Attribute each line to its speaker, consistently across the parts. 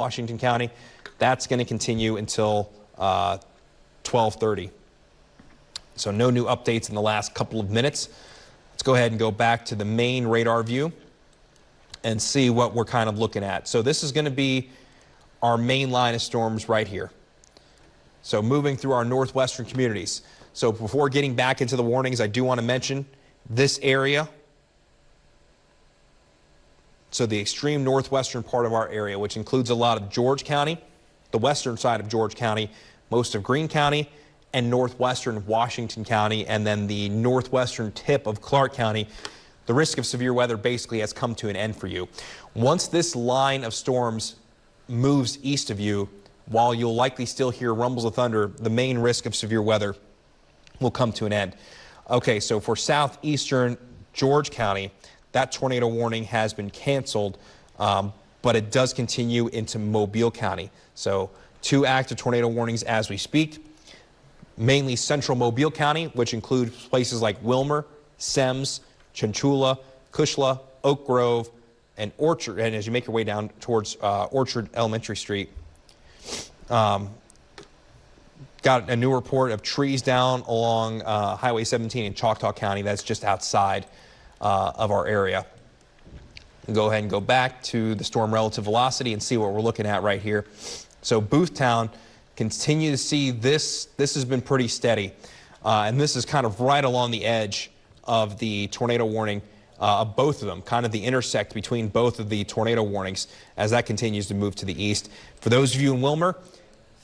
Speaker 1: Washington County. That's going to continue until 12:30. So no new updates in the last couple of minutes. Let's go ahead and go back to the main radar view and see what we're kind of looking at. So this is going to be our main line of storms right here. So moving through our northwestern communities. So before getting back into the warnings, I do want to mention this area. So the extreme northwestern part of our area, which includes a lot of George County, the western side of George County, most of Greene County, and northwestern Washington County, and then the northwestern tip of Clark County, the risk of severe weather basically has come to an end for you. Once this line of storms moves east of you, while you'll likely still hear rumbles of thunder, the main risk of severe weather will come to an end. Okay, so for southeastern George County, that tornado warning has been canceled, but it does continue into Mobile County. So 2 active tornado warnings as we speak. Mainly central Mobile County, which includes places like Wilmer, Semmes, Chunchula, Cushla, Oak Grove, and Orchard. And as you make your way down towards Orchard Elementary Street, got a new report of trees down along Highway 17 in Choctaw County. That's just outside of our area. We'll go ahead and go back to the storm relative velocity and see what we're looking at right here. So Boothtown, continue to see this has been pretty steady, and this is kind of right along the edge of the tornado warning of both of them, kind of the intersect between both of the tornado warnings as that continues to move to the east. For those of you in Wilmer,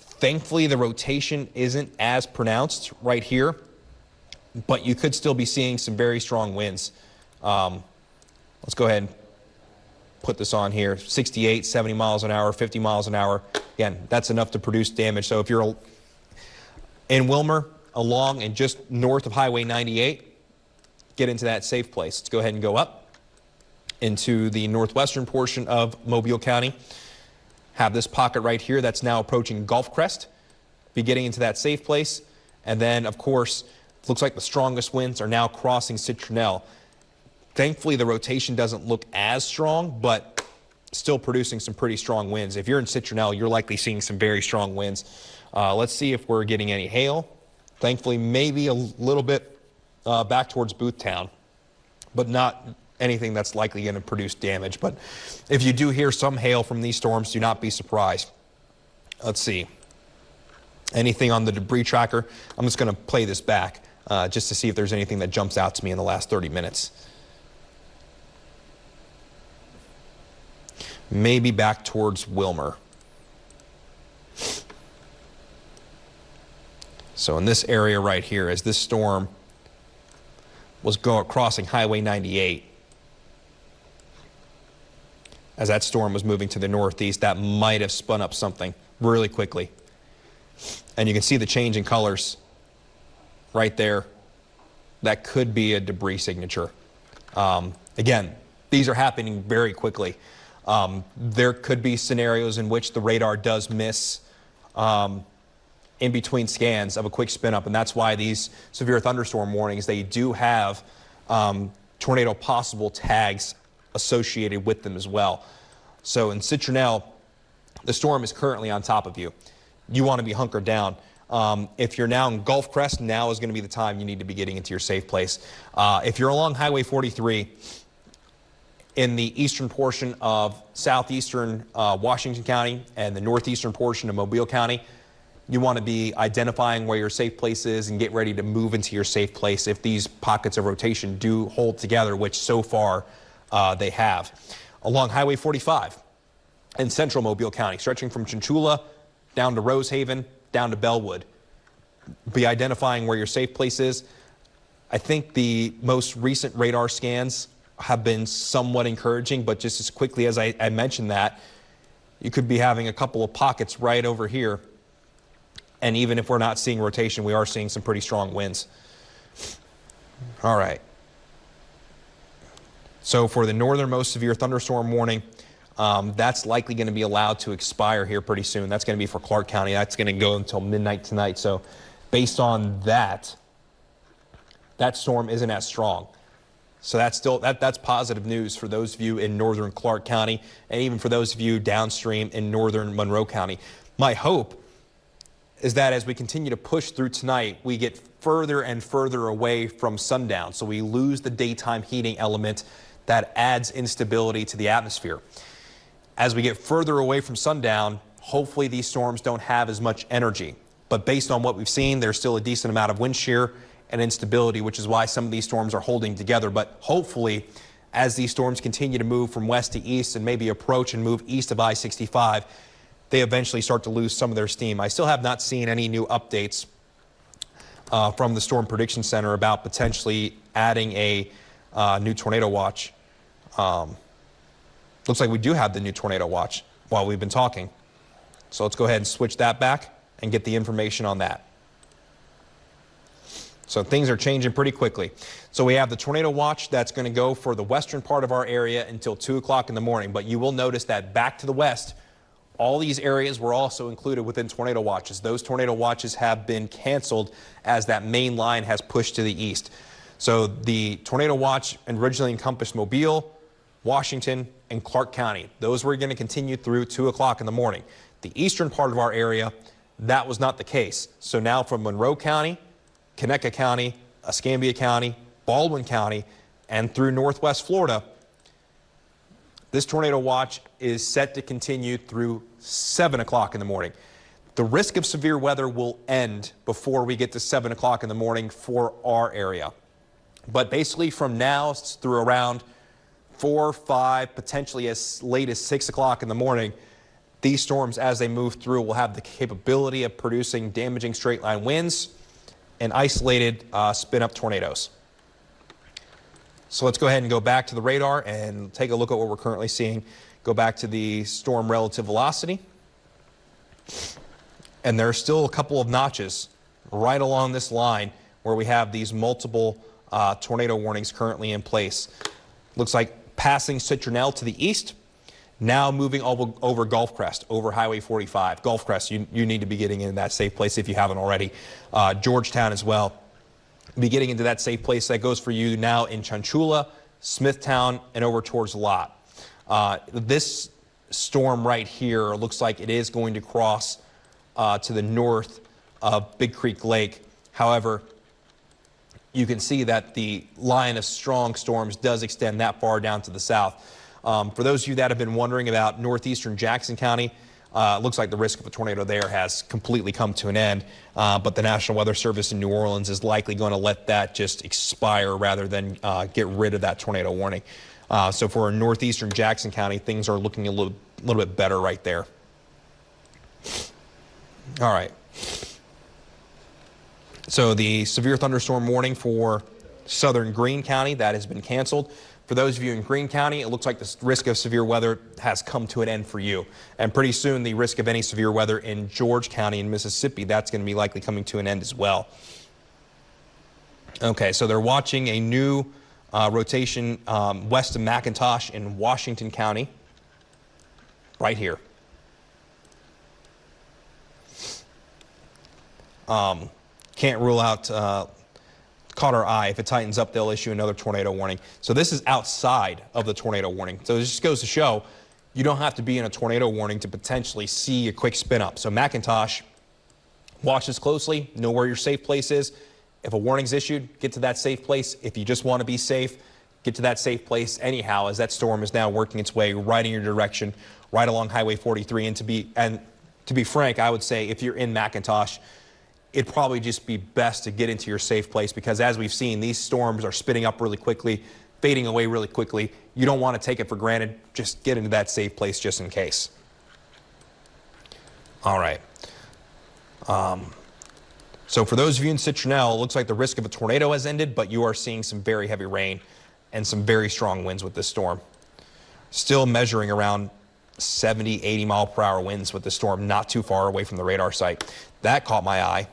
Speaker 1: thankfully the rotation isn't as pronounced right here, but you could still be seeing some very strong winds. Let's go ahead and put this on here. 68, 70 miles an hour, 50 miles an hour. Again, that's enough to produce damage. So if you're in Wilmer, along and just north of Highway 98, get into that safe place. Let's go ahead and go up into the northwestern portion of Mobile County. Have this pocket right here that's now approaching Gulf Crest. Be getting into that safe place. And then, of course, it looks like the strongest winds are now crossing Citronelle. Thankfully, the rotation doesn't look as strong, but still producing some pretty strong winds. If you're in Citronelle, you're likely seeing some very strong winds. Let's see if we're getting any hail. Thankfully, maybe a little bit back towards Boothtown, but not anything that's likely going to produce damage. But if you do hear some hail from these storms, do not be surprised. Let's see. Anything on the debris tracker? I'm just going to play this back just to see if there's anything that jumps out to me in the last 30 minutes. Maybe back towards Wilmer. So in this area right here, as this storm was crossing Highway 98, as that storm was moving to the northeast, that might have spun up something really quickly. And you can see the change in colors right there. That could be a debris signature. Again, these are happening very quickly. There could be scenarios in which the radar does miss in between scans of a quick spin up, and that's why these severe thunderstorm warnings, they do have tornado possible tags associated with them as well. So in Citronelle, the storm is currently on top of you. You want to be hunkered down. If you're now in Gulf Crest, now is going to be the time you need to be getting into your safe place. If you're along Highway 43, in the eastern portion of southeastern Washington County and the northeastern portion of Mobile County, you want to be identifying where your safe place is and get ready to move into your safe place if these pockets of rotation do hold together, which so far they have. Along Highway 45 in central Mobile County, stretching from Chunchula down to Rosehaven, down to Bellwood. Be identifying where your safe place is. I think the most recent radar scans have been somewhat encouraging, but just as quickly as I mentioned that, you could be having a couple of pockets right over here. And even if we're not seeing rotation, we are seeing some pretty strong winds. All right. So for the northernmost severe thunderstorm warning, that's likely going to be allowed to expire here pretty soon. That's going to be for Clark County. That's going to go until midnight tonight. So based on that, that storm isn't as strong. So that's positive news for those of you in northern Clark County and even for those of you downstream in northern Monroe County. My hope is that as we continue to push through tonight, we get further and further away from sundown. So we lose the daytime heating element that adds instability to the atmosphere. As we get further away from sundown, hopefully these storms don't have as much energy. But based on what we've seen, there's still a decent amount of wind shear and instability, which is why some of these storms are holding together. But hopefully, as these storms continue to move from west to east and maybe approach and move east of I-65, they eventually start to lose some of their steam. I still have not seen any new updates from the Storm Prediction Center about potentially adding a new tornado watch. Looks like we do have the new tornado watch while we've been talking. So let's go ahead and switch that back and get the information on that. So things are changing pretty quickly. So we have the tornado watch that's going to go for the western part of our area until 2 o'clock in the morning. But you will notice that back to the west, all these areas were also included within tornado watches. Those tornado watches have been canceled as that main line has pushed to the east. So the tornado watch originally encompassed Mobile, Washington, and Clark County. Those were going to continue through 2 o'clock in the morning. The eastern part of our area, that was not the case. So now from Monroe County, Conecuh County, Escambia County, Baldwin County, and through northwest Florida, this tornado watch is set to continue through 7 o'clock in the morning. The risk of severe weather will end before we get to 7 o'clock in the morning for our area. But basically from now through around 4, 5, potentially as late as 6 o'clock in the morning, these storms, as they move through, will have the capability of producing damaging straight line winds and isolated spin-up tornadoes. So let's go ahead and go back to the radar and take a look at what we're currently seeing. Go back to the storm relative velocity. And there are still a couple of notches right along this line where we have these multiple tornado warnings currently in place. Looks like passing Citronelle to the east, now moving over Gulf Crest, over Highway 45. Gulf Crest, you need to be getting in that safe place if you haven't already. Georgetown as well. Be getting into that safe place. That goes for you now in Chunchula, Smithtown, and over towards Lot. This storm right here looks like it is going to cross to the north of Big Creek Lake. However, you can see that the line of strong storms does extend that far down to the south. For those of you that have been wondering about northeastern Jackson County, it looks like the risk of a tornado there has completely come to an end, but the National Weather Service in New Orleans is likely going to let that just expire rather than get rid of that tornado warning. So for northeastern Jackson County, things are looking a little bit better right there. All right. So the severe thunderstorm warning for southern Greene County, that has been canceled. For those of you in Greene County, it looks like the risk of severe weather has come to an end for you. And pretty soon, the risk of any severe weather in George County in Mississippi, that's going to be likely coming to an end as well. Okay, so they're watching a new rotation west of McIntosh in Washington County, right here. Can't rule out caught our eye. If it tightens up, they'll issue another tornado warning. So this is outside of the tornado warning. So this just goes to show you don't have to be in a tornado warning to potentially see a quick spin up. So McIntosh, watch this closely, know where your safe place is. If a warning's issued, get to that safe place. If you just want to be safe, get to that safe place anyhow, as that storm is now working its way right in your direction, right along Highway 43. And to be frank, I would say if you're in McIntosh, it'd probably just be best to get into your safe place, because as we've seen, these storms are spinning up really quickly, fading away really quickly. You don't want to take it for granted. Just get into that safe place just in case. All right. So for those of you in Citronelle, it looks like the risk of a tornado has ended, but you are seeing some very heavy rain and some very strong winds with this storm. Still measuring around 70, 80 mile per hour winds with the storm, not too far away from the radar site. That caught my eye.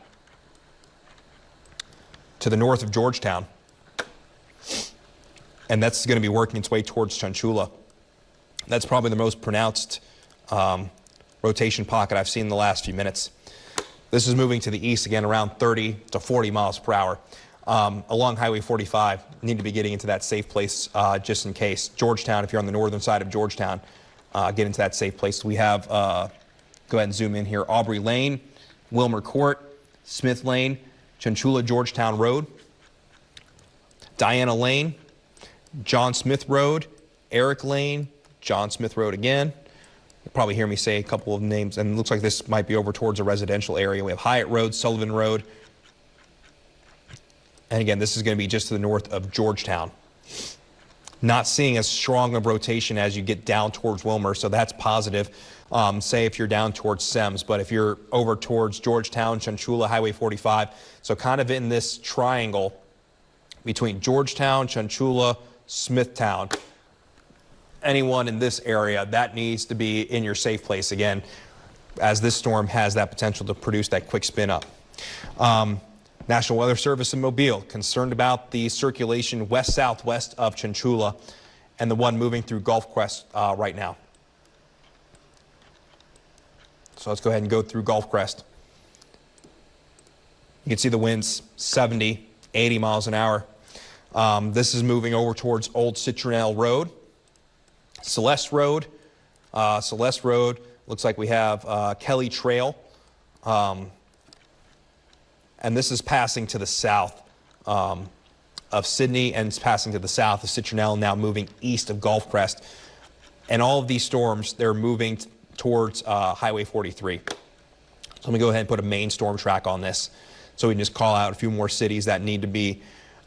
Speaker 1: To the north of Georgetown. And that's going to be working its way towards Chunchula. That's probably the most pronounced rotation pocket I've seen in the last few minutes. This is moving to the east again around 30 to 40 miles per hour. along Highway 45 need to be getting into that safe place just in case. Georgetown, if you're on the northern side of Georgetown, get into that safe place. We have, go ahead and zoom in here, Aubrey Lane, Wilmer Court, Smith Lane, Chanchula Georgetown Road, Diana Lane, John Smith Road, Eric Lane, John Smith Road again. You'll probably hear me say a couple of names, and it looks like this might be over towards a residential area. We have Hyatt Road, Sullivan Road, and again, this is going to be just to the north of Georgetown. Not seeing as strong of rotation as you get down towards Wilmer, so that's positive. Say if you're down towards Semmes, but if you're over towards Georgetown, Chanchula, Highway 45, so kind of in this triangle between Georgetown, Chanchula, Smithtown, anyone in this area, that needs to be in your safe place again, as this storm has that potential to produce that quick spin up. National Weather Service in Mobile, concerned about the circulation west-southwest of Chanchula and the one moving through Gulf Crest right now. So let's go ahead and go through Gulf Crest. You can see the winds 70, 80 miles an hour. This is moving over towards Old Citronelle Road, Celeste Road. Celeste Road, looks like we have Kelly Trail. And this is passing to the south of Sydney, and it's passing to the south of Citronelle, now moving east of Gulf Crest. And all of these storms, they're moving towards Highway 43. So let me go ahead and put a main storm track on this, so we can just call out a few more cities that need to be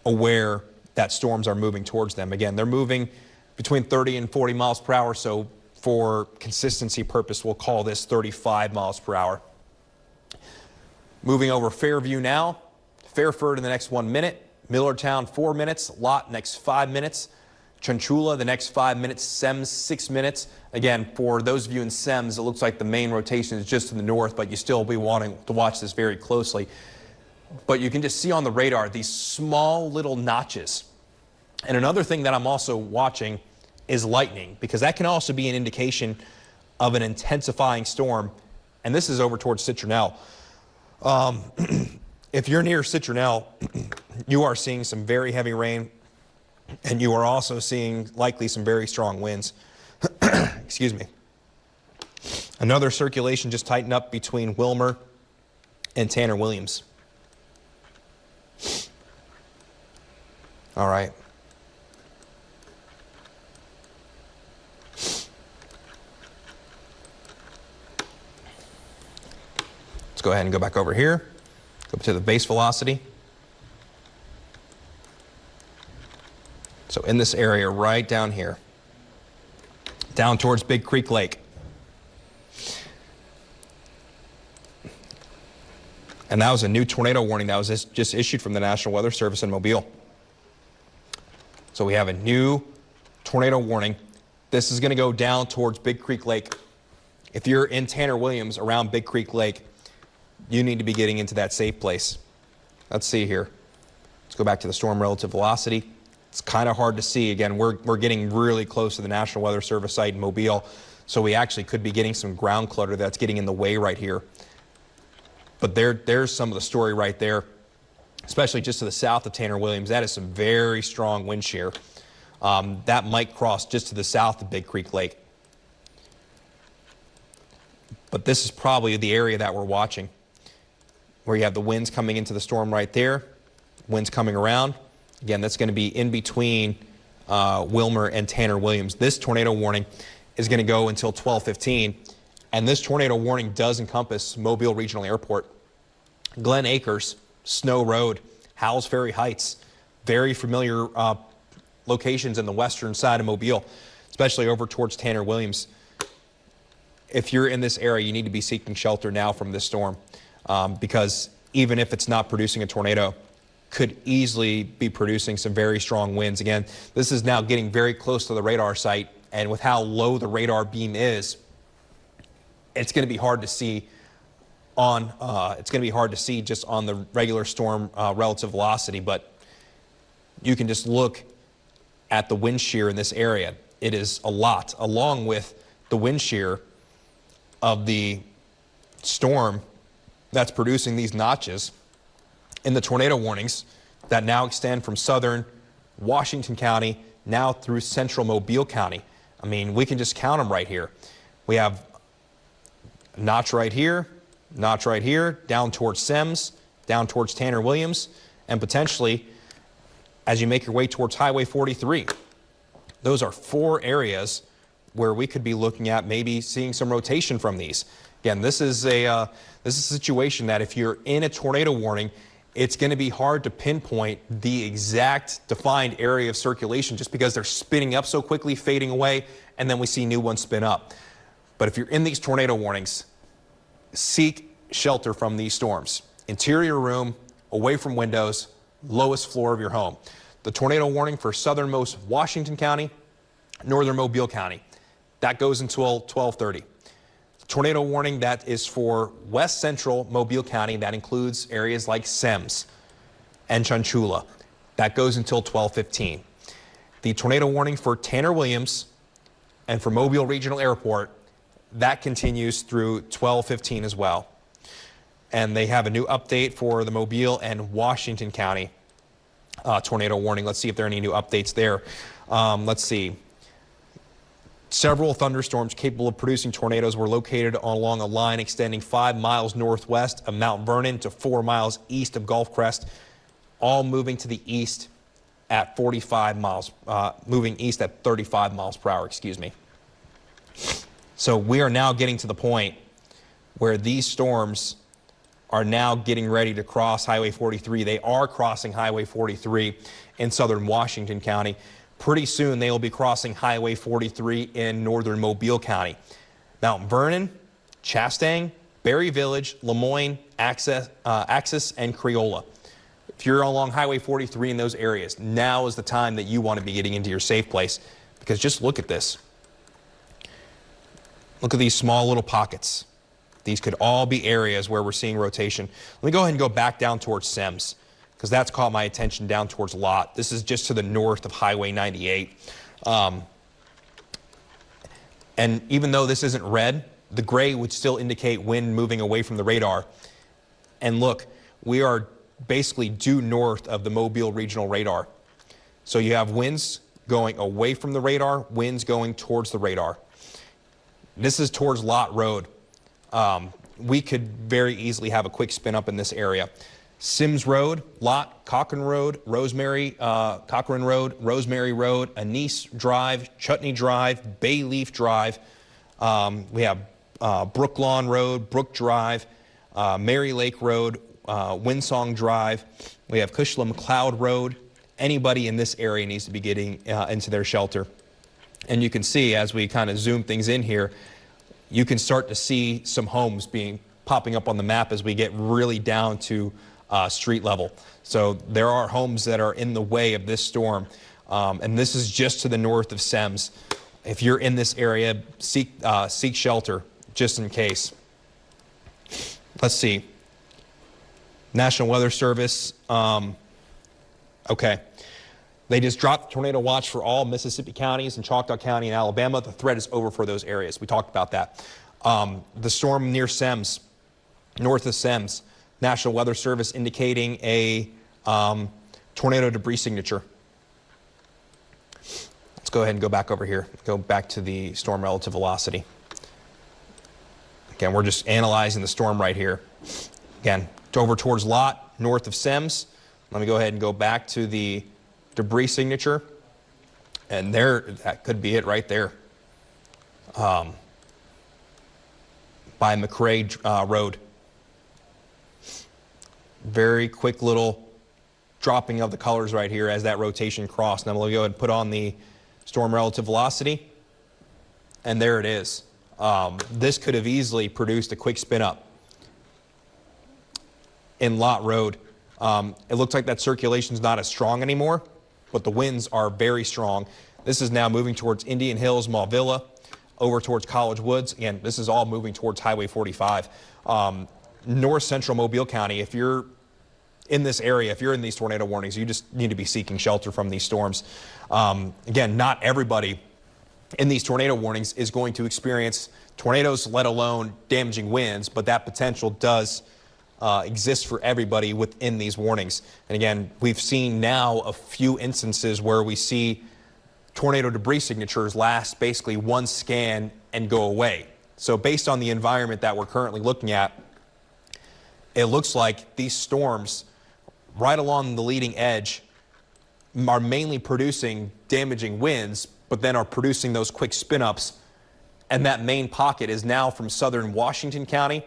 Speaker 1: aware that storms are moving towards them. Again, they're moving between 30 and 40 miles per hour, so for consistency purpose, we'll call this 35 miles per hour. Moving over Fairview now, Fairford in the next 1 minute, Millertown 4 minutes, Lott next 5 minutes, Chanchula the next 5 minutes, Semmes 6 minutes. Again, for those of you in Semmes, it looks like the main rotation is just to the north, but you still be wanting to watch this very closely. But you can just see on the radar these small little notches. And another thing that I'm also watching is lightning, because that can also be an indication of an intensifying storm. And this is over towards Citronelle. If you're near Citronelle, you are seeing some very heavy rain, and you are also seeing likely some very strong winds. Excuse me. Another circulation just tightened up between Wilmer and Tanner Williams. All right. Let's go ahead and go back over here. Go to the base velocity. So in this area right down here, down towards Big Creek Lake. And that was a new tornado warning that was just issued from the National Weather Service in Mobile. So we have a new tornado warning. This is going to go down towards Big Creek Lake. If you're in Tanner Williams around Big Creek Lake, you need to be getting into that safe place. Let's see here. Let's go back to the storm relative velocity. It's kind of hard to see. Again, we're getting really close to the National Weather Service site in Mobile, so we actually could be getting some ground clutter that's getting in the way right here. But there's some of the story right there, especially just to the south of Tanner Williams. That is some very strong wind shear. That might cross just to the south of Big Creek Lake. But this is probably the area that we're watching, where you have the winds coming into the storm right there, winds coming around. Again, that's going to be in between Wilmer and Tanner Williams. This tornado warning is going to go until 12:15, and this tornado warning does encompass Mobile Regional Airport, Glen Acres, Snow Road, Howells Ferry Heights, very familiar locations in the western side of Mobile, especially over towards Tanner Williams. If you're in this area, you need to be seeking shelter now from this storm, because even if it's not producing a tornado, could easily be producing some very strong winds. Again, this is now getting very close to the radar site, and with how low the radar beam is, it's going to be hard to see on just on the regular storm relative velocity. But you can just look at the wind shear in this area. It is a lot, along with the wind shear of the storm that's producing these notches in the tornado warnings. that now extend from southern Washington County now through central Mobile County. I mean, we can just count them right here. We have a notch right here, down towards Semmes, down towards Tanner Williams, and potentially as you make your way towards Highway 43. Those are 4 areas where we could be looking at maybe seeing some rotation from these. Again, this is a situation that if you're in a tornado warning, it's going to be hard to pinpoint the exact defined area of circulation just because they're spinning up so quickly, fading away, and then we see new ones spin up. But if you're in these tornado warnings, seek shelter from these storms. Interior room, away from windows, lowest floor of your home. The tornado warning for southernmost Washington County, northern Mobile County, that goes until 12:30. Tornado warning that is for west central Mobile County, that includes areas like Semmes and Chunchula. That goes until 12:15. The tornado warning for Tanner Williams and for Mobile Regional Airport, that continues through 12:15 as well. And they have a new update for the Mobile and Washington County tornado warning. Let's see if there are any new updates there. Let's see. Several thunderstorms capable of producing tornadoes were located along a line extending 5 miles northwest of Mount Vernon to 4 miles east of Gulf Crest, all moving to the east at 45 miles, moving east at 35 miles per hour, excuse me. So we are now getting to the point where these storms are now getting ready to cross Highway 43. They are crossing Highway 43 in southern Washington County. Pretty soon they will be crossing Highway 43 in northern Mobile County. Mount Vernon, Chastang, Berry Village, Lemoyne, Axis, and Creola. If you're along Highway 43 in those areas, now is the time that you want to be getting into your safe place, because just look at this. Look at these small little pockets. These could all be areas where we're seeing rotation. Let me go ahead and go back down towards Semmes, because that's caught my attention down towards Lott. This is just to the north of Highway 98. And even though this isn't red, the gray would still indicate wind moving away from the radar. And look, we are basically due north of the Mobile Regional Radar. So you have winds going away from the radar, winds going towards the radar. This is towards Lott Road. We could very easily have a quick spin up in this area. Sims Road, Lott, Cochran Road, Cochran Road, Rosemary Road, Anise Drive, Chutney Drive, Bayleaf Drive. We have Brooklawn Road, Brook Drive, Mary Lake Road, Windsong Drive. We have Cushla McLeod Road. Anybody in this area needs to be getting into their shelter. And you can see as we kind of zoom things in here, you can start to see some homes popping up on the map as we get really down to street level. So there are homes that are in the way of this storm, and this is just to the north of Semmes. If you're in this area, seek shelter just in case. Let's see. National Weather Service. Okay. They just dropped the tornado watch for all Mississippi counties and Choctaw County and Alabama. The threat is over for those areas. We talked about that. The storm near Semmes, north of Semmes, National Weather Service indicating a tornado debris signature. Let's go ahead and go back over here. Go back to the storm relative velocity. Again, we're just analyzing the storm right here. Again, over towards Lott, north of Semmes. Let me go ahead and go back to the debris signature. And there, that could be it right there. By McRae Road. Very quick little dropping of the colors right here as that rotation crossed. Now we'll go ahead and put on the storm relative velocity. And there it is. This could have easily produced a quick spin up in Lott Road. It looks like that circulation is not as strong anymore, but the winds are very strong. This is now moving towards Indian Hills, Mauvilla, over towards College Woods. Again, this is all moving towards Highway 45. North Central Mobile County, if you're in this area, if you're in these tornado warnings, you just need to be seeking shelter from these storms. Again, not everybody in these tornado warnings is going to experience tornadoes, let alone damaging winds, but that potential does exists for everybody within these warnings. And again, we've seen now a few instances where we see tornado debris signatures last basically one scan and go away. So based on the environment that we're currently looking at, it looks like these storms right along the leading edge are mainly producing damaging winds, but then are producing those quick spin-ups. And that main pocket is now from southern Washington County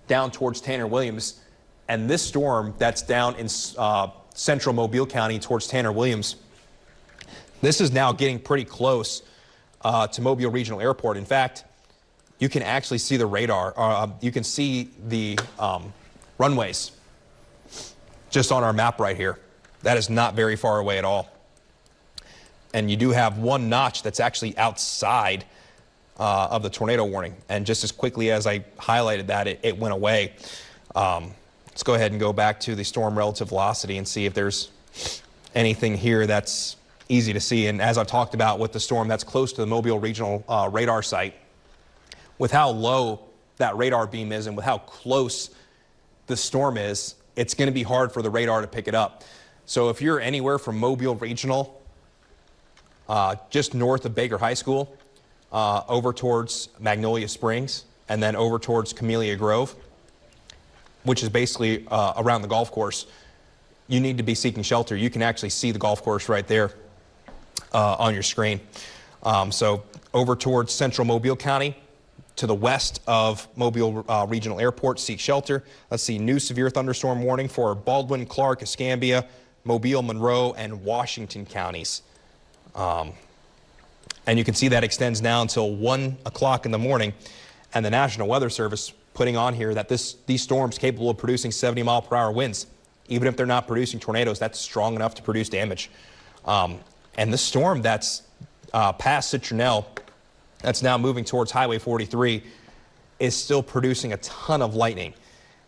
Speaker 1: down towards Tanner Williams. And this storm that's down in central Mobile County towards Tanner Williams, this is now getting pretty close to Mobile Regional Airport. In fact, you can actually see the radar. You can see the runways just on our map right here. That is not very far away at all. And you do have one notch that's actually outside of the tornado warning. And just as quickly as I highlighted that, it went away. Let's go ahead and go back to the storm relative velocity and see if there's anything here that's easy to see. And as I talked about with the storm that's close to the Mobile Regional radar site, with how low that radar beam is and with how close the storm is, it's going to be hard for the radar to pick it up. So if you're anywhere from Mobile Regional, just north of Baker High School, over towards Magnolia Springs, and then over towards Camellia Grove, which is basically around the golf course, you need to be seeking shelter. You can actually see the golf course right there on your screen. So over towards central Mobile County, to the west of Mobile Regional Airport, seek shelter. Let's see, new severe thunderstorm warning for Baldwin, Clark, Escambia, Mobile, Monroe, and Washington counties. And you can see that extends now until 1 o'clock in the morning. And the National Weather Service putting on here that these storms capable of producing 70-mile-per-hour winds. Even if they're not producing tornadoes, that's strong enough to produce damage. And this storm that's past Citronelle, that's now moving towards Highway 43, is still producing a ton of lightning,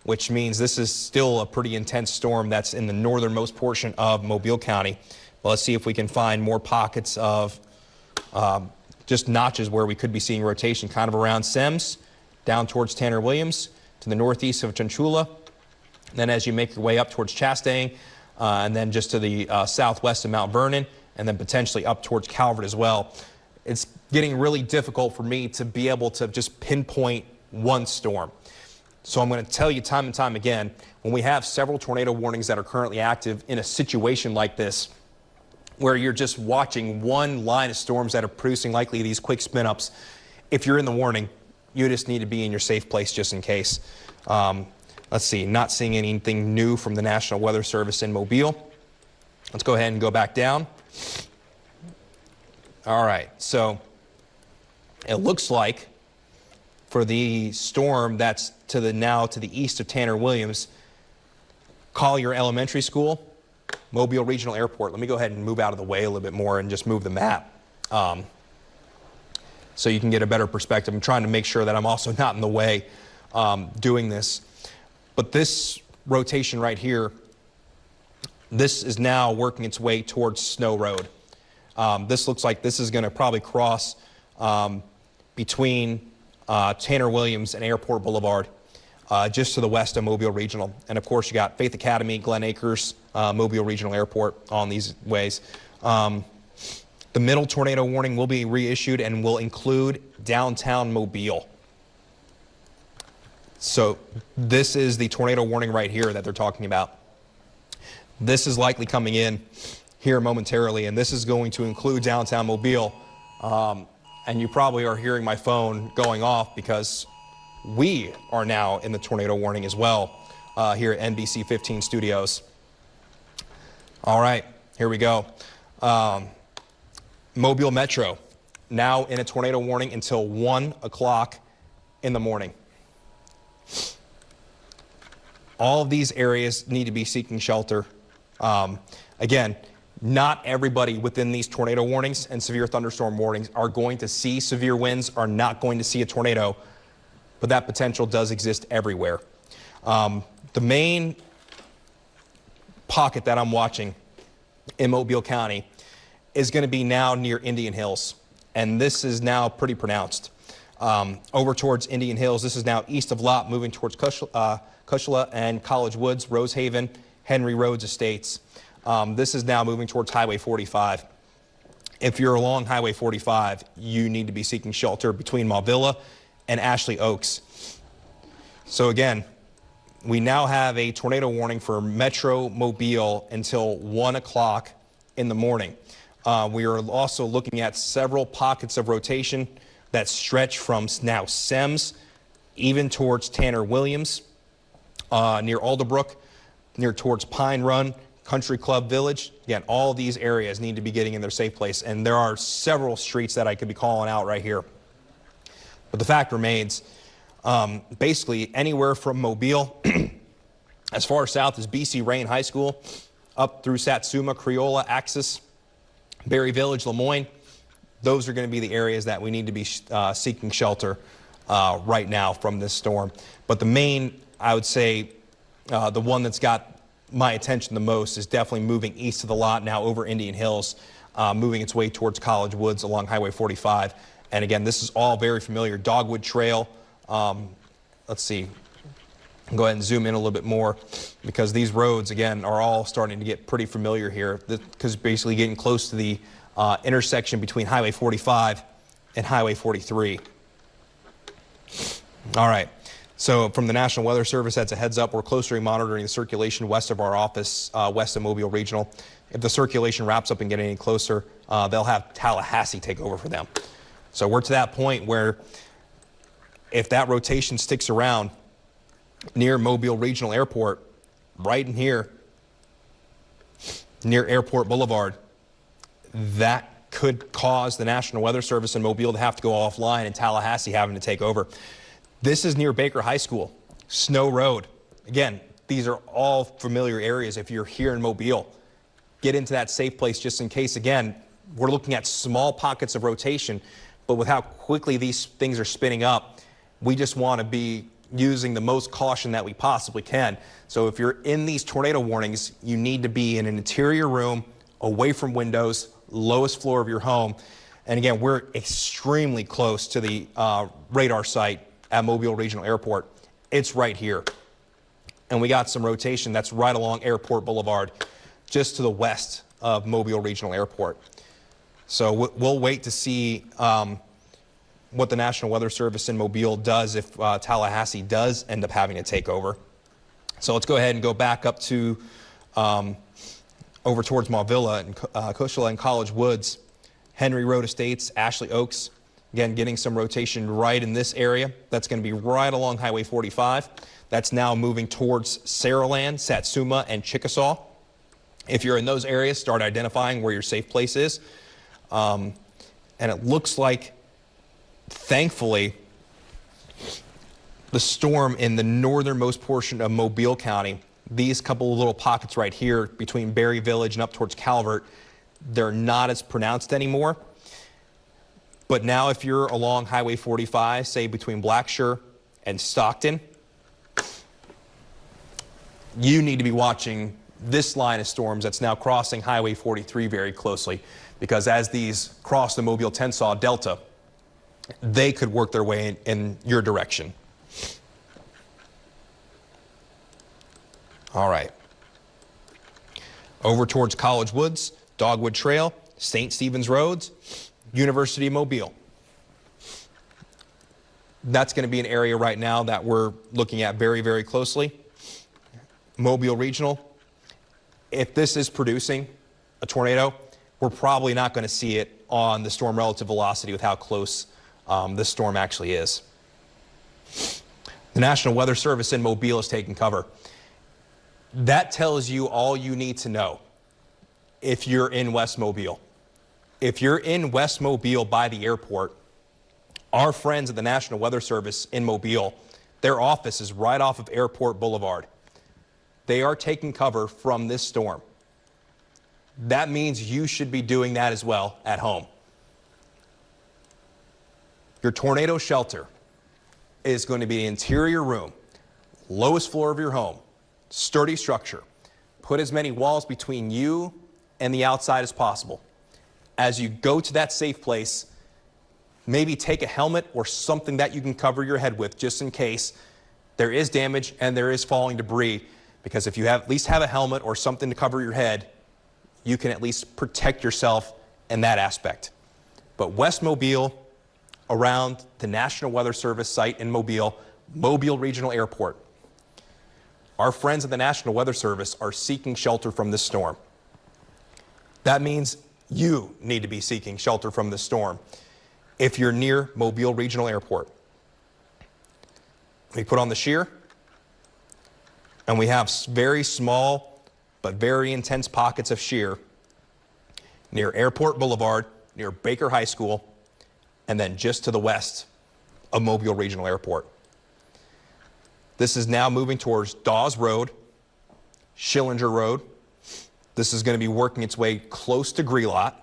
Speaker 1: which means this is still a pretty intense storm that's in the northernmost portion of Mobile County. Well, let's see if we can find more pockets of just notches where we could be seeing rotation, kind of around Semmes, down towards Tanner Williams, to the northeast of Chunchula. And then as you make your way up towards Chastain, and then just to the southwest of Mount Vernon, and then potentially up towards Calvert as well. It's getting really difficult for me to be able to just pinpoint one storm. So I'm going to tell you time and time again, when we have several tornado warnings that are currently active in a situation like this, where you're just watching one line of storms that are producing likely these quick spin-ups, if you're in the warning, you just need to be in your safe place just in case. Let's see, not seeing anything new from the National Weather Service in Mobile. Let's go ahead and go back down. All right, so it looks like for the storm that's to the east of Tanner Williams, Collier Elementary School, Mobile Regional Airport. Let me go ahead and move out of the way a little bit more and just move the map so you can get a better perspective. I'm trying to make sure that I'm also not in the way doing this. But this rotation right here, this is now working its way towards Snow Road. This looks like this is going to probably cross between Tanner Williams and Airport Boulevard, just to the west of Mobile Regional. And of course, you got Faith Academy, Glen Acres, Mobile Regional Airport on these ways. The middle tornado warning will be reissued and will include downtown Mobile. So this is the tornado warning right here that they're talking about. This is likely coming in here momentarily, and this is going to include downtown Mobile. And you probably are hearing my phone going off because we are now in the tornado warning as well here at NBC 15 Studios. All right, here we go. Mobile Metro, now in a tornado warning until 1 o'clock in the morning. All of these areas need to be seeking shelter. Again, not everybody within these tornado warnings and severe thunderstorm warnings are going to see severe winds, are not going to see a tornado, but that potential does exist everywhere. The main pocket that I'm watching in Mobile County is going to be now near Indian Hills, and this is now pretty pronounced. Over towards Indian Hills, this is now east of Lot, moving towards Cushla and College Woods, Rosehaven, Henry Rhodes Estates. This is now moving towards Highway 45. If you're along Highway 45, you need to be seeking shelter between Mauvilla and Ashley Oaks. So again, we now have a tornado warning for Metro Mobile until 1 o'clock in the morning. We are also looking at several pockets of rotation that stretch from now Semmes even towards Tanner Williams, near Alderbrook, near towards Pine Run, Country Club Village. Again, all these areas need to be getting in their safe place, and there are several streets that I could be calling out right here. But the fact remains, basically anywhere from Mobile as far south as BC Rain High School, up through Satsuma, Creola, Axis, Berry Village, Lemoyne, those are going to be the areas that we need to be seeking shelter right now from this storm. But the main, I would say, the one that's got my attention the most is definitely moving east of the Lot, now over Indian Hills, moving its way towards College Woods along Highway 45. And again, this is all very familiar. Dogwood Trail. Let's see. Go ahead and zoom in a little bit more, because these roads, again, are all starting to get pretty familiar here, because basically getting close to the intersection between Highway 45 and Highway 43. All right. So from the National Weather Service, that's a heads up. We're closely monitoring the circulation west of our office, west of Mobile Regional. If the circulation wraps up and get any closer, they'll have Tallahassee take over for them. So we're to that point where if that rotation sticks around near Mobile Regional Airport, right in here, near Airport Boulevard, that could cause the National Weather Service in Mobile to have to go offline and Tallahassee having to take over. This is near Baker High School, Snow Road. Again, these are all familiar areas. If you're here in Mobile, get into that safe place just in case. Again, we're looking at small pockets of rotation, but with how quickly these things are spinning up, we just want to be using the most caution that we possibly can. So if you're in these tornado warnings, you need to be in an interior room, away from windows, lowest floor of your home. And again, we're extremely close to the radar site at Mobile Regional Airport. It's right here. And we got some rotation that's right along Airport Boulevard, just to the west of Mobile Regional Airport. So we'll wait to see what the National Weather Service in Mobile does if Tallahassee does end up having to take over. So let's go ahead and go back up to over towards Mauvilla and Cushla and College Woods, Henry Road Estates, Ashley Oaks. Again, getting some rotation right in this area. That's going to be right along Highway 45. That's now moving towards Saraland, Satsuma, and Chickasaw. If you're in those areas, start identifying where your safe place is. And it looks like, thankfully, the storm in the northernmost portion of Mobile County, these couple of little pockets right here between Berry Village and up towards Calvert, they're not as pronounced anymore. But now if you're along Highway 45, say between Blackshear and Stockton, you need to be watching this line of storms that's now crossing Highway 43 very closely, because as these cross the Mobile-Tensas Delta, they could work their way in your direction. All right. Over towards College Woods, Dogwood Trail, St. Stephen's Roads, University of Mobile. That's going to be an area right now that we're looking at very, very closely. Mobile Regional. If this is producing a tornado, we're probably not going to see it on the storm relative velocity with how close this storm actually is. The National Weather Service in Mobile is taking cover. That tells you all you need to know if you're in West Mobile. If you're in West Mobile by the airport, our friends at the National Weather Service in Mobile, their office is right off of Airport Boulevard. They are taking cover from this storm. That means you should be doing that as well at home. Your tornado shelter is going to be an interior room, lowest floor of your home, sturdy structure. Put as many walls between you and the outside as possible. As you go to that safe place, maybe take a helmet or something that you can cover your head with just in case there is damage and there is falling debris, because if you at least have a helmet or something to cover your head, you can at least protect yourself in that aspect. But West Mobile, around the National Weather Service site in Mobile, Mobile Regional Airport, our friends at the National Weather Service are seeking shelter from this storm. That means you need to be seeking shelter from this storm if you're near Mobile Regional Airport. We put on the shear, and we have very small but very intense pockets of shear near Airport Boulevard, near Baker High School, and then just to the west of Mobile Regional Airport. This is now moving towards Dawes Road, Schillinger Road. This is going to be working its way close to Grelot,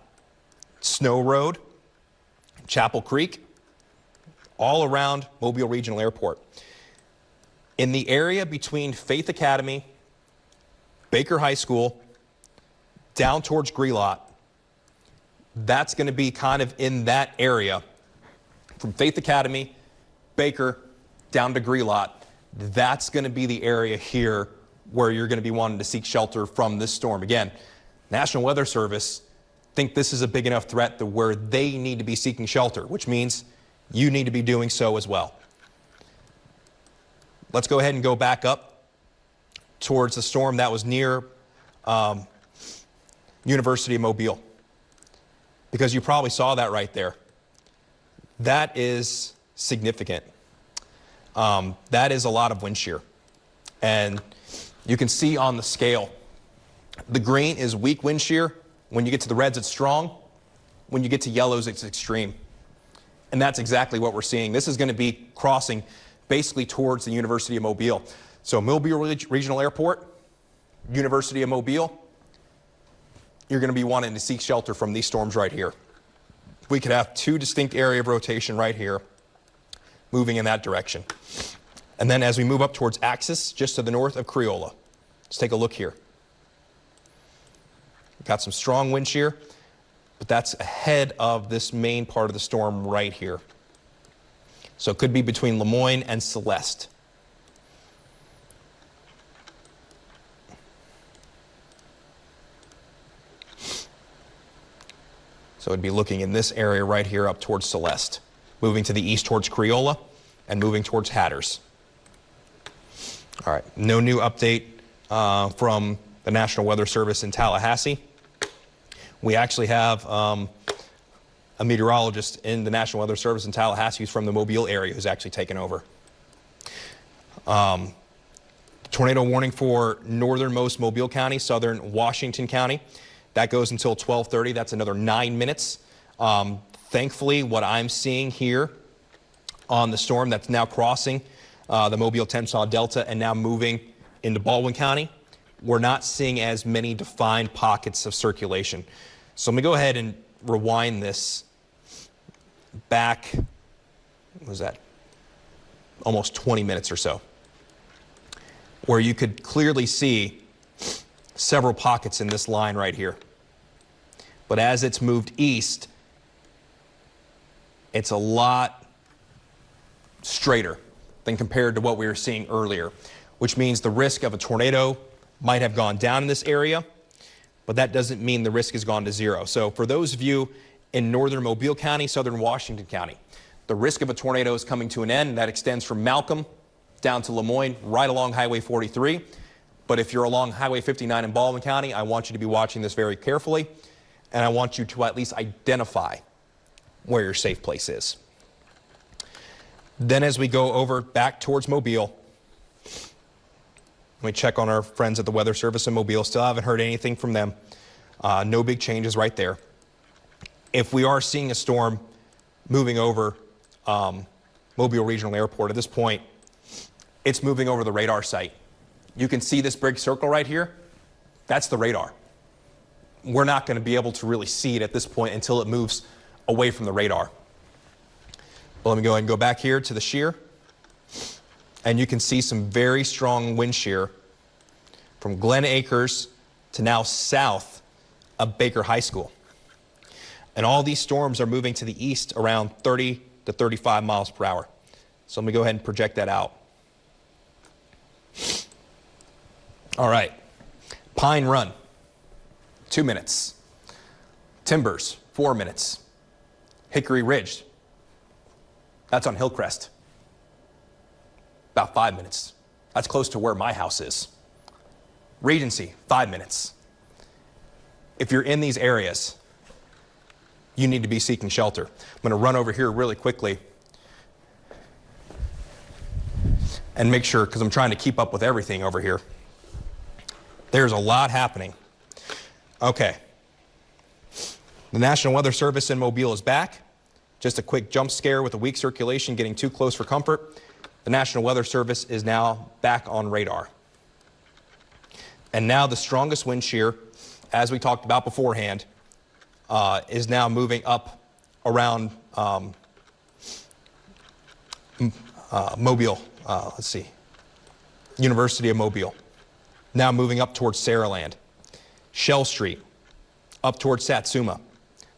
Speaker 1: Snow Road, Chapel Creek, all around Mobile Regional Airport. In the area between Faith Academy, Baker High School, down towards Grelot, that's going to be kind of in that area from Faith Academy, Baker, down to Grelot. That's going to be the area here where you're going to be wanting to seek shelter from this storm. Again, National Weather Service think this is a big enough threat to where they need to be seeking shelter, which means you need to be doing so as well. Let's go ahead and go back up towards the storm that was near University of Mobile, because you probably saw that right there. That is significant. That is a lot of wind shear. And you can see on the scale, the green is weak wind shear. When you get to the reds, it's strong. When you get to yellows, it's extreme. And that's exactly what we're seeing. This is going to be crossing basically towards the University of Mobile. So Mobile Regional Airport, University of Mobile, you're going to be wanting to seek shelter from these storms right here. We could have two distinct area of rotation right here moving in that direction. And then as we move up towards Axis, just to the north of Creola, let's take a look here. Got some strong wind shear, but that's ahead of this main part of the storm right here. So it could be between Lemoyne and Celeste. So it'd be looking in this area right here up towards Celeste, moving to the east towards Creola, and moving towards Hatters. All right, no new update from the National Weather Service in Tallahassee. We actually have a meteorologist in the National Weather Service in Tallahassee who's from the Mobile area who's actually taken over. Tornado warning for northernmost Mobile County, southern Washington County. That goes until 12:30. That's another 9 minutes. Thankfully, what I'm seeing here on the storm that's now crossing the Mobile-Tensaw Delta and now moving into Baldwin County, we're not seeing as many defined pockets of circulation. So I'm going to go ahead and rewind this back, what was that, almost 20 minutes or so, where you could clearly see several pockets in this line right here. But as it's moved east, it's a lot straighter than compared to what we were seeing earlier, which means the risk of a tornado might have gone down in this area, but that doesn't mean the risk has gone to zero. So for those of you in northern Mobile County, southern Washington County, the risk of a tornado is coming to an end. That extends from Malcolm down to Lemoyne, right along Highway 43. But if you're along Highway 59 in Baldwin County, I want you to be watching this very carefully, and I want you to at least identify where your safe place is. Then as we go over back towards Mobile, we check on our friends at the Weather Service in Mobile. Still haven't heard anything from them. No big changes right there. If we are seeing a storm moving over Mobile Regional Airport, at this point, it's moving over the radar site. You can see this big circle right here. That's the radar. We're not going to be able to really see it at this point until it moves away from the radar. Well, let me go ahead and go back here to the shear. And you can see some very strong wind shear from Glen Acres to now south of Baker High School. And all these storms are moving to the east around 30 to 35 miles per hour. So let me go ahead and project that out. All right. Pine Run, 2 minutes. Timbers, 4 minutes. Hickory Ridge, that's on Hillcrest, about 5 minutes. That's close to where my house is. Regency, 5 minutes. If you're in these areas, you need to be seeking shelter. I'm going to run over here really quickly and make sure, because I'm trying to keep up with everything over here. There's a lot happening. Okay. The National Weather Service in Mobile is back. Just a quick jump scare with a weak circulation getting too close for comfort. The National Weather Service is now back on radar. And now the strongest wind shear, as we talked about beforehand, is now moving up around Mobile. Let's see. University of Mobile. Now moving up towards Saraland. Shell Street, up towards Satsuma.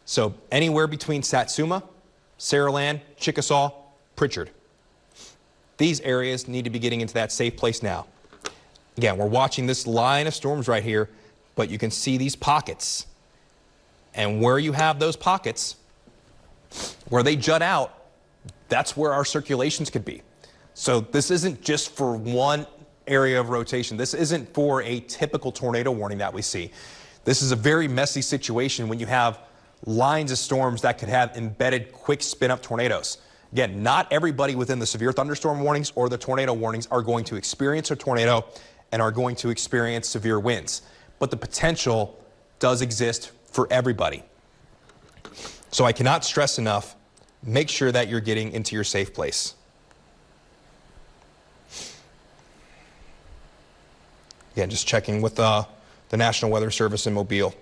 Speaker 1: So anywhere between Satsuma, Saraland, Chickasaw, Pritchard. These areas need to be getting into that safe place now. Again, we're watching this line of storms right here, but you can see these pockets. And where you have those pockets, where they jut out, that's where our circulations could be. So this isn't just for one area of rotation. This isn't for a typical tornado warning that we see. This is a very messy situation when you have lines of storms that could have embedded quick spin-up tornadoes. Again, not everybody within the severe thunderstorm warnings or the tornado warnings are going to experience a tornado and are going to experience severe winds. But the potential does exist for everybody. So I cannot stress enough, make sure that you're getting into your safe place. Again, just checking with the National Weather Service in Mobile.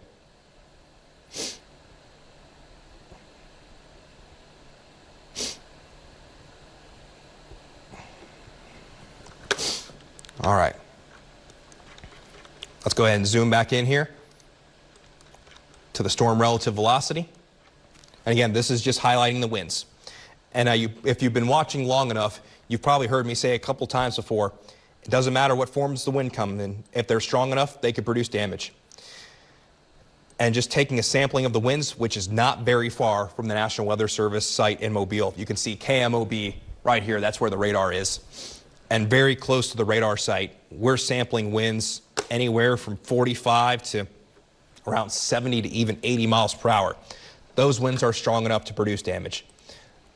Speaker 1: All right. Let's go ahead and zoom back in here to the storm relative velocity. And again, this is just highlighting the winds. And if you've been watching long enough, you've probably heard me say a couple times before, it doesn't matter what forms the wind come in. If they're strong enough, they could produce damage. And just taking a sampling of the winds, which is not very far from the National Weather Service site in Mobile. You can see KMOB right here. That's where the radar is. And very close to the radar site, we're sampling winds anywhere from 45 to around 70 to even 80 miles per hour. Those winds are strong enough to produce damage.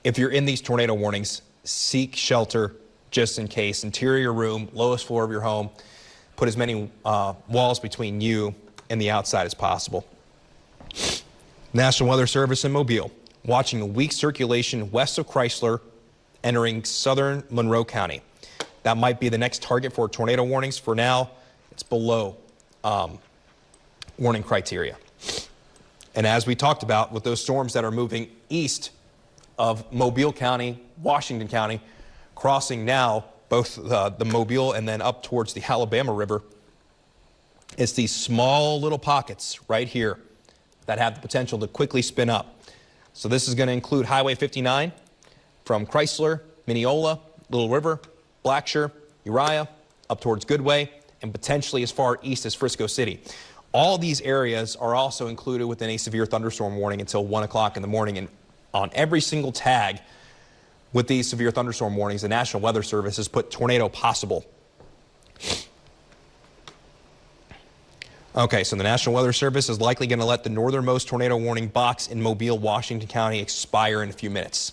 Speaker 1: If you're in these tornado warnings, seek shelter just in case. Interior room, lowest floor of your home. Put as many walls between you and the outside as possible. National Weather Service in Mobile, watching a weak circulation west of Chrysler entering southern Monroe County. That might be the next target for tornado warnings. For now, it's below warning criteria. And as we talked about with those storms that are moving east of Mobile County, Washington County, crossing now both the Mobile and then up towards the Alabama River, it's these small little pockets right here that have the potential to quickly spin up. So this is going to include Highway 59 from Chrysler, Mineola, Little River, Blackshear, Uriah, up towards Goodway, and potentially as far east as Frisco City. All these areas are also included within a severe thunderstorm warning until 1 o'clock in the morning. And on every single tag with these severe thunderstorm warnings, the National Weather Service has put tornado possible. Okay, so the National Weather Service is likely going to let the northernmost tornado warning box in Mobile, Washington County expire in a few minutes.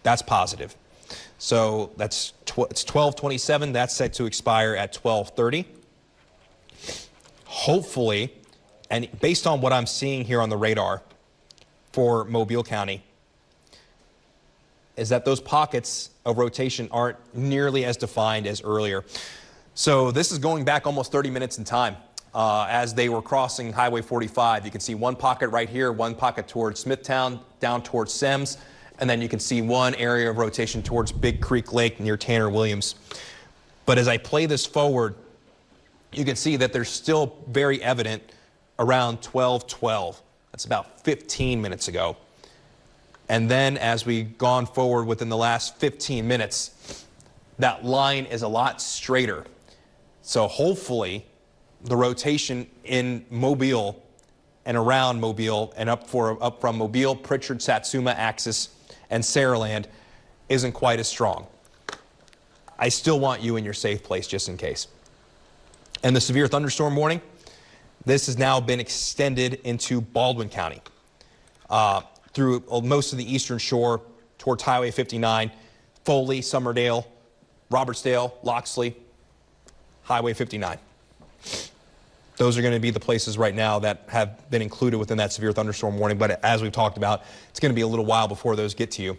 Speaker 1: That's positive. So it's 12:27. That's set to expire at 12:30. Hopefully, and based on what I'm seeing here on the radar for Mobile County, is that those pockets of rotation aren't nearly as defined as earlier. So this is going back almost 30 minutes in time. As they were crossing Highway 45, you can see one pocket right here, one pocket towards Smithtown, down towards Semmes, and then you can see one area of rotation towards Big Creek Lake near Tanner Williams. But as I play this forward, you can see that they're still very evident around 12:12. That's about 15 minutes ago. And then as we've gone forward within the last 15 minutes, that line is a lot straighter. So hopefully the rotation in Mobile and around Mobile and up from Mobile, Pritchard, Satsuma axis, and Saraland isn't quite as strong. I still want you in your safe place just in case. And the severe thunderstorm warning, this has now been extended into Baldwin County through most of the eastern shore towards Highway 59, Foley, Summerdale, Robertsdale, Loxley, Highway 59. Those are going to be the places right now that have been included within that severe thunderstorm warning. But as we've talked about, it's going to be a little while before those get to you.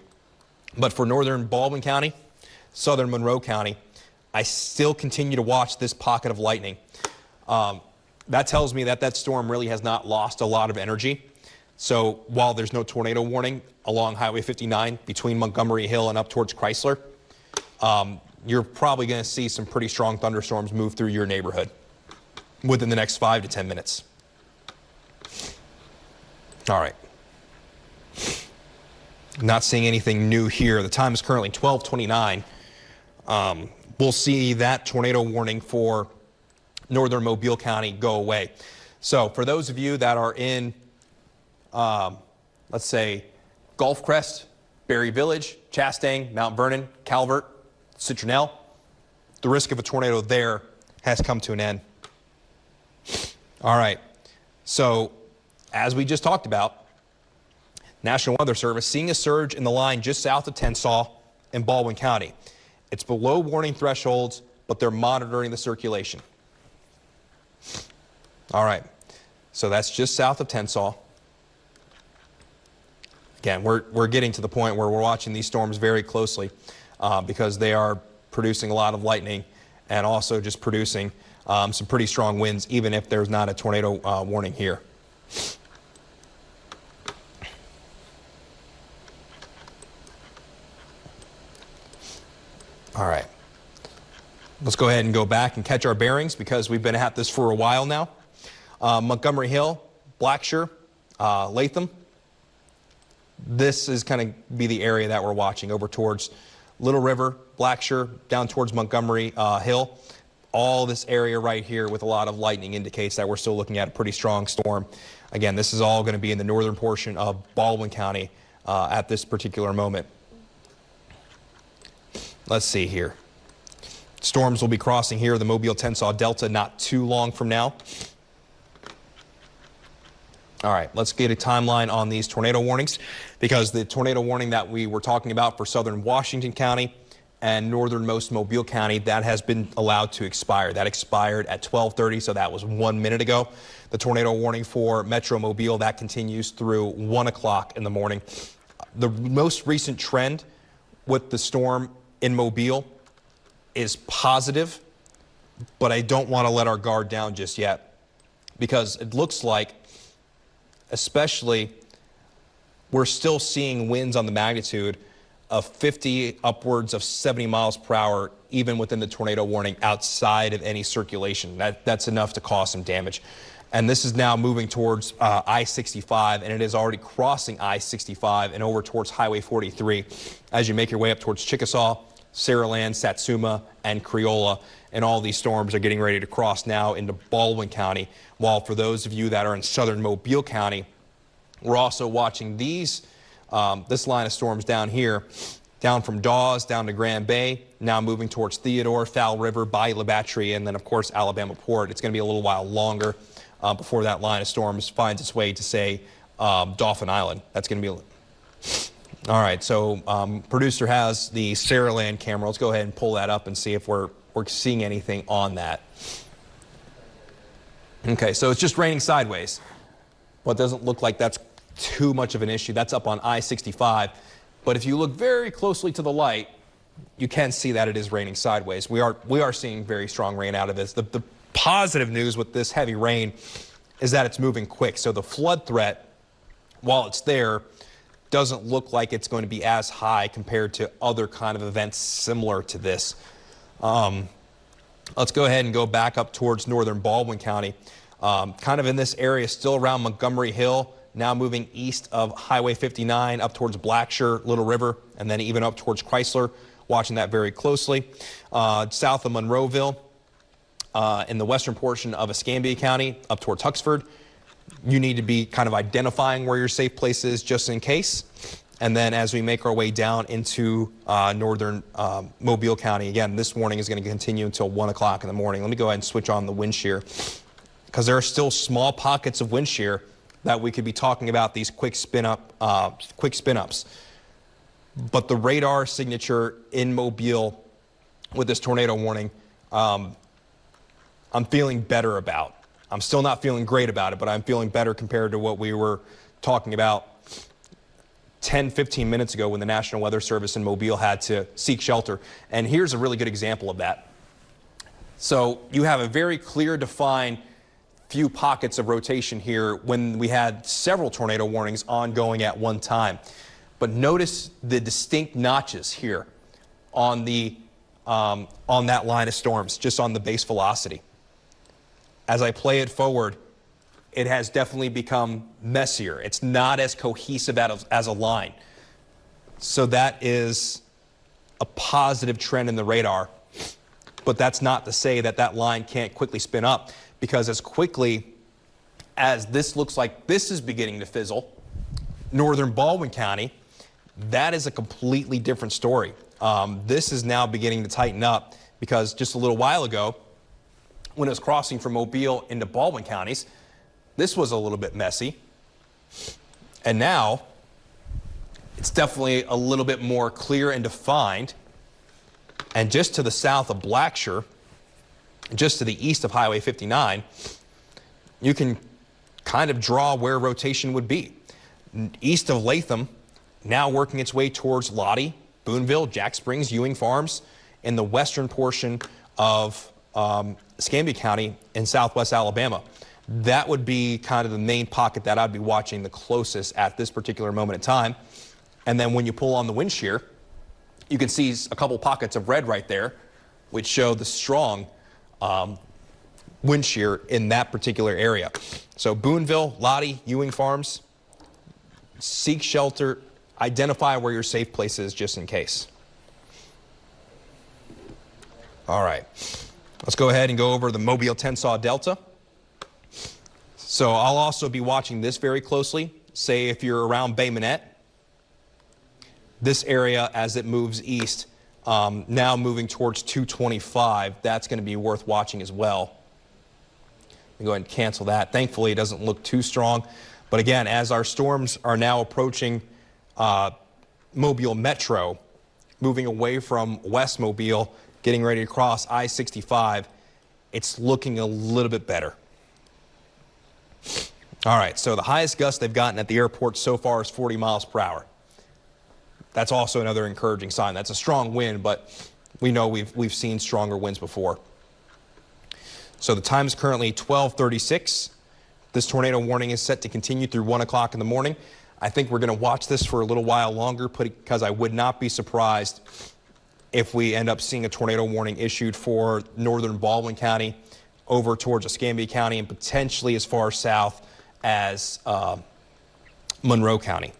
Speaker 1: But for northern Baldwin County, southern Monroe County, I still continue to watch this pocket of lightning. That tells me that that storm really has not lost a lot of energy. So while there's no tornado warning along Highway 59 between Montgomery Hill and up towards Chrysler, you're probably going to see some pretty strong thunderstorms move through your neighborhood within the next 5 to 10 minutes. All right. Not seeing anything new here. The time is currently 12:29. We'll see that tornado warning for northern Mobile County go away. So for those of you that are in, let's say, Gulf Crest, Berry Village, Chastang, Mount Vernon, Calvert, Citronelle, the risk of a tornado there has come to an end. All right, so as we just talked about, National Weather Service seeing a surge in the line just south of Tensas in Baldwin County. It's below warning thresholds, but they're monitoring the circulation. All right, so that's just south of Tensas. Again, we're getting to the point where we're watching these storms very closely because they are producing a lot of lightning and also just producing some pretty strong winds, even if there's not a tornado warning here. All right, let's go ahead and go back and catch our bearings because we've been at this for a while now. Montgomery Hill, Blackshear, Latham. This is kind of be the area that we're watching over towards Little River, Blackshear, down towards Montgomery Hill. All this area right here with a lot of lightning indicates that we're still looking at a pretty strong storm. Again, this is all going to be in the northern portion of Baldwin County at this particular moment. Let's see here. Storms will be crossing here, the Mobile-Tensas Delta, not too long from now. All right, let's get a timeline on these tornado warnings because the tornado warning that we were talking about for southern Washington County and northernmost Mobile County, that has been allowed to expire. That expired at 12:30, so that was 1 minute ago. The tornado warning for Metro Mobile, that continues through 1 o'clock in the morning. The most recent trend with the storm in Mobile is positive, but I don't want to let our guard down just yet because it looks like, especially, we're still seeing winds on the magnitude of 50 upwards of 70 miles per hour, even within the tornado warning outside of any circulation. That's enough to cause some damage. And this is now moving towards I-65, and it is already crossing I-65 and over towards Highway 43 as you make your way up towards Chickasaw, Saraland, Satsuma, and Creola. And all these storms are getting ready to cross now into Baldwin County. While for those of you that are in southern Mobile County, we're also watching these, this line of storms down here, down from Dawes, down to Grand Bay, now moving towards Theodore, Fowl River, Bayou La Batterie, and then, of course, Alabama Port. It's going to be a little while longer before that line of storms finds its way to, say, Dauphin Island. That's going to be... All right, so producer has the Saraland camera. Let's go ahead and pull that up and see if we're seeing anything on that. Okay, so it's just raining sideways. Well, it doesn't look like that's too much of an issue. That's up on I-65. But if you look very closely to the light, you can see that it is raining sideways. We are seeing very strong rain out of this. The positive news with this heavy rain is that it's moving quick. So the flood threat, while it's there, doesn't look like it's going to be as high compared to other kind of events similar to this. Let's go ahead and go back up towards northern Baldwin County. Kind of in this area, still around Montgomery Hill, now moving east of Highway 59 up towards Blackshear, Little River, and then even up towards Chrysler. Watching that very closely. South of Monroeville, in the western portion of Escambia County, up towards Huxford. You need to be kind of identifying where your safe place is just in case. And then as we make our way down into northern Mobile County, again, this warning is going to continue until 1 o'clock in the morning. Let me go ahead and switch on the wind shear, because there are still small pockets of wind shear that we could be talking about, these quick spin-ups. But the radar signature in Mobile with this tornado warning, I'm feeling better about. I'm still not feeling great about it, but I'm feeling better compared to what we were talking about 10, 15 minutes ago when the National Weather Service in Mobile had to seek shelter. And here's a really good example of that. So you have a very clear, defined few pockets of rotation here when we had several tornado warnings ongoing at one time. But notice the distinct notches here on that line of storms, just on the base velocity. As I play it forward, it has definitely become messier. It's not as cohesive as a line. So that is a positive trend in the radar. But that's not to say that that line can't quickly spin up, because as quickly as this looks like this is beginning to fizzle, northern Baldwin County, that is a completely different story. This is now beginning to tighten up, because just a little while ago, when it was crossing from Mobile into Baldwin counties, this was a little bit messy. And now it's definitely a little bit more clear and defined. And just to the south of Blackshear, just to the east of Highway 59, you can kind of draw where rotation would be. East of Latham, now working its way towards Lottie, Boonville, Jack Springs, Ewing Farms, in the western portion of Escambia County in southwest Alabama. That would be kind of the main pocket that I'd be watching the closest at this particular moment in time. And then when you pull on the wind shear, you can see a couple pockets of red right there, which show the strong wind shear in that particular area. So Boonville, Lottie, Ewing Farms, seek shelter, identify where your safe place is just in case. All right, let's go ahead and go over the Mobile Tensaw Delta. So I'll also be watching this very closely. Say if you're around Bay Minette, this area as it moves east, now moving towards 225, that's going to be worth watching as well. Let me go ahead and cancel that. Thankfully, it doesn't look too strong. But again, as our storms are now approaching Mobile Metro, moving away from West Mobile, getting ready to cross I-65, it's looking a little bit better. All right, so the highest gust they've gotten at the airport so far is 40 miles per hour. That's also another encouraging sign. That's a strong wind, but we know we've seen stronger winds before. So the time is currently 12:36. This tornado warning is set to continue through 1 o'clock in the morning. I think we're going to watch this for a little while longer, because I would not be surprised if we end up seeing a tornado warning issued for northern Baldwin County over towards Escambia County and potentially as far south as Monroe County.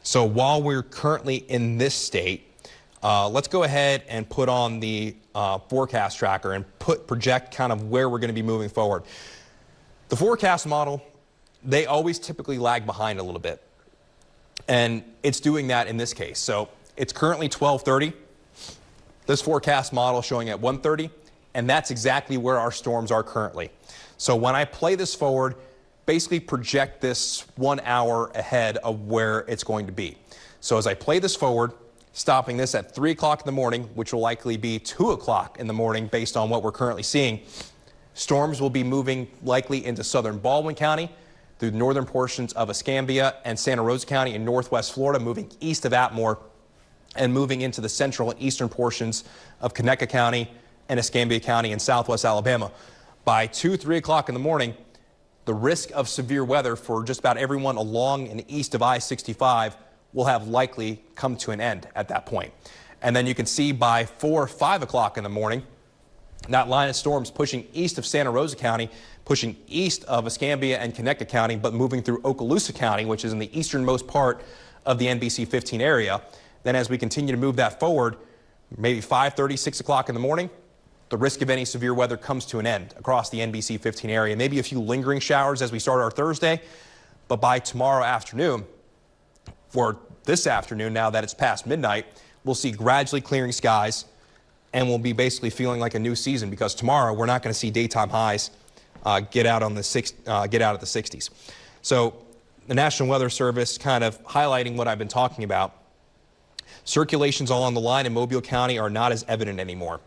Speaker 1: So while we're currently in this state, let's go ahead and put on the forecast tracker and project kind of where we're going to be moving forward. The forecast model, they always typically lag behind a little bit. And it's doing that in this case. So it's currently 12:30. This forecast model showing at 1:30, and that's exactly where our storms are currently. So when I play this forward, basically project this 1 hour ahead of where it's going to be. So as I play this forward, stopping this at 3 o'clock in the morning, which will likely be 2 o'clock in the morning based on what we're currently seeing, storms will be moving likely into southern Baldwin County, through the northern portions of Escambia and Santa Rosa County in northwest Florida, moving east of Atmore, and moving into the central and eastern portions of Conecuh County and Escambia County in southwest Alabama. By 2, 3 o'clock in the morning, the risk of severe weather for just about everyone along and east of I-65 will have likely come to an end at that point. And then you can see by 4 or 5 o'clock in the morning, That line of storms pushing east of Santa Rosa County, pushing east of Escambia and Connecticut County, but moving through Okaloosa County, which is in the easternmost part of the NBC 15 area. Then as we continue to move that forward, maybe 5:30, 6 o'clock in the morning, the risk of any severe weather comes to an end across the NBC 15 area. Maybe a few lingering showers as we start our Thursday, but by tomorrow afternoon, for this afternoon, now that it's past midnight, we'll see gradually clearing skies, and we'll be basically feeling like a new season, because tomorrow we're not going to see daytime highs get out of the 60s. So the National Weather Service kind of highlighting what I've been talking about. Circulations all on the line in Mobile County are not as evident anymore.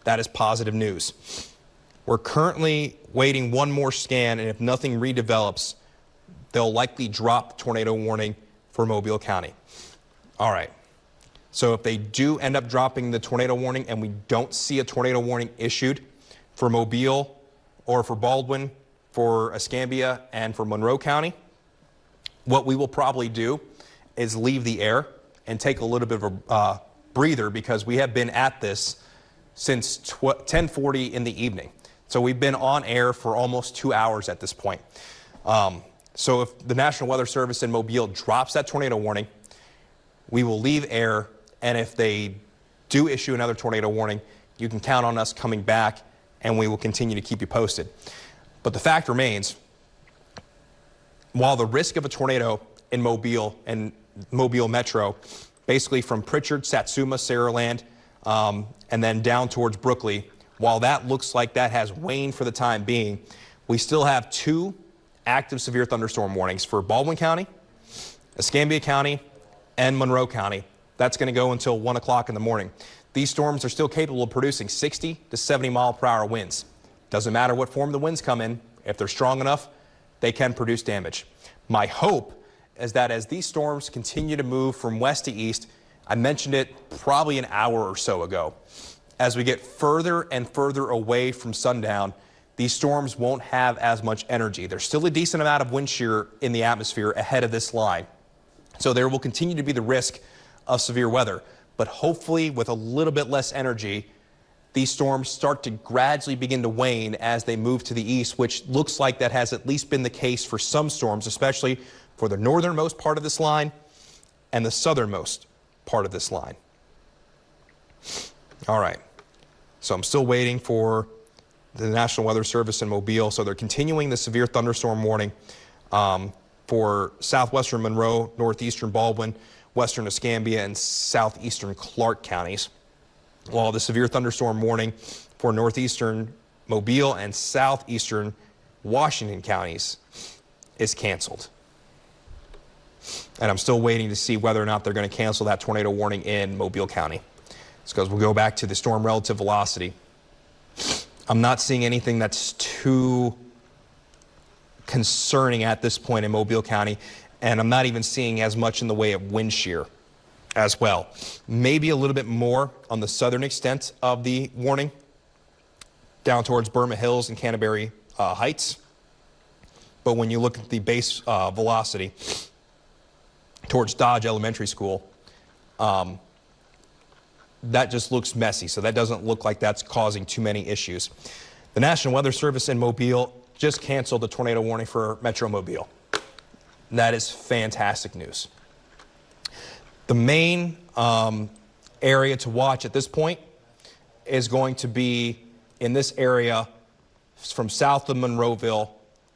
Speaker 1: That is positive news. We're currently waiting one more scan, and if nothing redevelops, they'll likely drop the tornado warning for Mobile County. All right. So if they do end up dropping the tornado warning and we don't see a tornado warning issued for Mobile or for Baldwin, for Escambia, and for Monroe County, what we will probably do is leave the air and take a little bit of a breather, because we have been at this since 10:40 in the evening. So we've been on air for almost 2 hours at this point. So if the National Weather Service in Mobile drops that tornado warning, we will leave air, and if they do issue another tornado warning, you can count on us coming back, and we will continue to keep you posted. But the fact remains, while the risk of a tornado in Mobile and Mobile Metro, basically from Pritchard, Satsuma, Saraland, and then down towards Brooklyn, while that looks like that has waned for the time being, we still have 2 active severe thunderstorm warnings for Baldwin County, Escambia County, and Monroe County. That's going to go until 1 o'clock in the morning. These storms are still capable of producing 60 to 70 mile per hour winds. Doesn't matter what form the winds come in, if they're strong enough, they can produce damage. My hope is that as these storms continue to move from west to east, I mentioned it probably an hour or so ago, as we get further and further away from sundown, these storms won't have as much energy. There's still a decent amount of wind shear in the atmosphere ahead of this line. So there will continue to be the risk of severe weather, but hopefully with a little bit less energy, these storms start to gradually begin to wane as they move to the east, which looks like that has at least been the case for some storms, especially for the northernmost part of this line and the southernmost part of this line. All right. So I'm still waiting for the National Weather Service in Mobile. So they're continuing the severe thunderstorm warning for southwestern Monroe, northeastern Baldwin, western Escambia, and southeastern Clark counties, while the severe thunderstorm warning for northeastern Mobile and southeastern Washington counties is canceled. And I'm still waiting to see whether or not they're going to cancel that tornado warning in Mobile County. It's because we'll go back to the storm relative velocity. I'm not seeing anything that's too concerning at this point in Mobile County, and I'm not even seeing as much in the way of wind shear as well. Maybe a little bit more on the southern extent of the warning, down towards Burma Hills and Canterbury Heights. But when you look at the base velocity towards Dodge Elementary School, that just looks messy. So that doesn't look like that's causing too many issues. The National Weather Service in Mobile just canceled the tornado warning for Metro Mobile. That is fantastic news. The main area to watch at this point is going to be in this area from south of Monroeville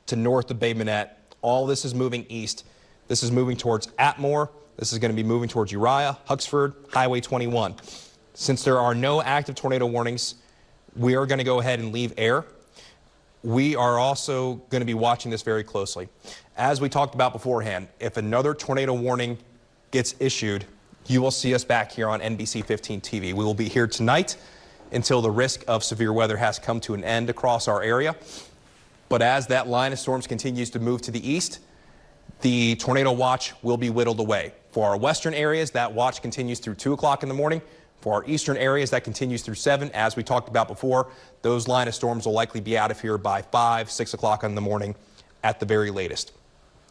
Speaker 1: to north of Bay Minette. All this is moving east. This is moving towards Atmore. This is going to be moving towards Uriah, Huxford, Highway 21. Since there are no active tornado warnings, we are going to go ahead and leave air. We are also going to be watching this very closely. As we talked about beforehand, if another tornado warning gets issued, you will see us back here on NBC 15 TV. We will be here tonight until the risk of severe weather has come to an end across our area. But as that line of storms continues to move to the east, the tornado watch will be whittled away. For our western areas, that watch continues through 2 o'clock in the morning. For our eastern areas, that continues through 7. As we talked about before, those line of storms will likely be out of here by 5, 6 o'clock in the morning at the very latest.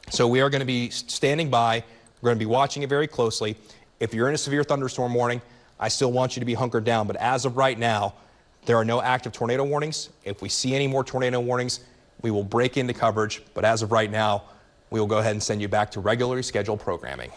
Speaker 1: So we are going to be standing by. We're going to be watching it very closely. If you're in a severe thunderstorm warning, I still want you to be hunkered down. But as of right now, There are no active tornado warnings. If we see any more tornado warnings, we will break into coverage. But as of right now, we will go ahead and send you back to regularly scheduled programming.